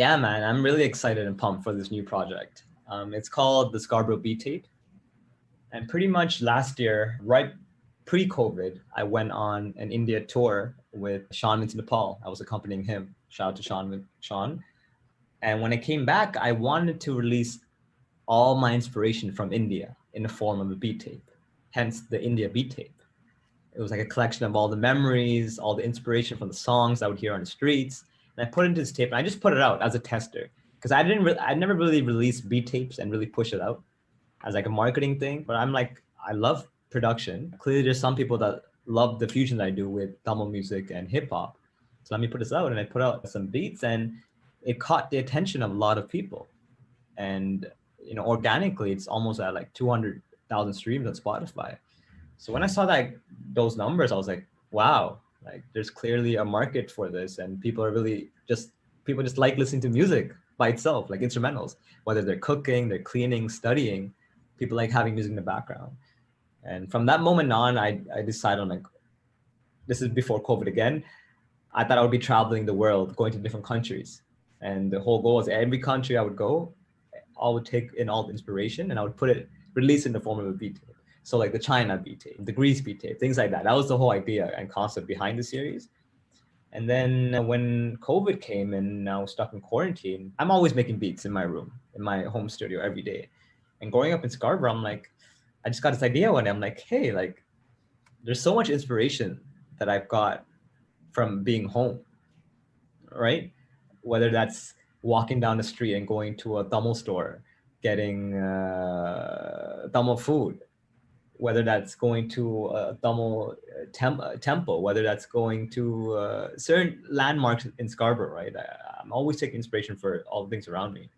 Yeah, man, I'm really excited and pumped for this new project. It's called the Scarborough Beat Tape. And pretty much last year, right pre-COVID, I went on an India tour with Sean into Nepal. I was accompanying him. Shout out to Sean. And when I came back, I wanted to release all my inspiration from India in the form of a beat tape, hence the India Beat Tape. It was like a collection of all the memories, all the inspiration from the songs I would hear on the streets. And I put it into this tape and I just put it out as a tester because I never really released beat tapes and really push it out as like a marketing thing. But I'm like, I love production. Clearly there's some people that love the fusion that I do with Tamil music and hip hop. So let me put this out, and I put out some beats and it caught the attention of a lot of people. And, organically it's almost at like 200,000 streams on Spotify. So when I saw those numbers, I was like, wow, like there's clearly a market for this, and people just like listening to music by itself, like instrumentals, whether they're cooking, they're cleaning, studying, people like having music in the background. And from that moment on, I decided, I'm like, this is before COVID again. I thought I would be traveling the world, going to different countries. And the whole goal was every country I would go, I would take in all the inspiration and I would release in the form of a beat tape. So like the China beat tape, the Greece beat tape, things like that. That was the whole idea and concept behind the series. And then when COVID came and now stuck in quarantine, I'm always making beats in my room, in my home studio every day. And growing up in Scarborough, I'm like, I just got this idea one day. I'm like, hey, like there's so much inspiration that I've got from being home, right? Whether that's walking down the street and going to a Tamil store, getting Tamil food, whether that's going to a Tamil temple, whether that's going to certain landmarks in Scarborough, right? I'm always taking inspiration for all the things around me.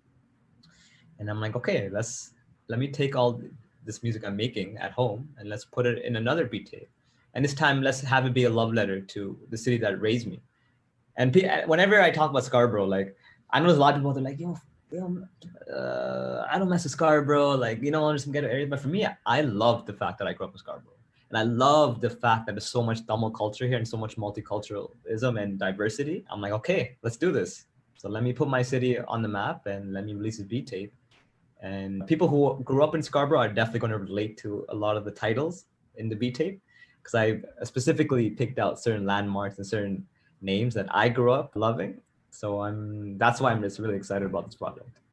And I'm like, okay, let me take all this music I'm making at home and let's put it in another beat tape. And this time, let's have it be a love letter to the city that raised me. And whenever I talk about Scarborough, like I know there's a lot of people that are like, I don't mess with Scarborough, like, there's some ghetto areas. But for me, I love the fact that I grew up in Scarborough. And I love the fact that there's so much Tamil culture here and so much multiculturalism and diversity. I'm like, okay, let's do this. So let me put my city on the map and let me release a beat tape. And people who grew up in Scarborough are definitely going to relate to a lot of the titles in the beat tape, because I specifically picked out certain landmarks and certain names that I grew up loving. So that's why I'm just really excited about this project.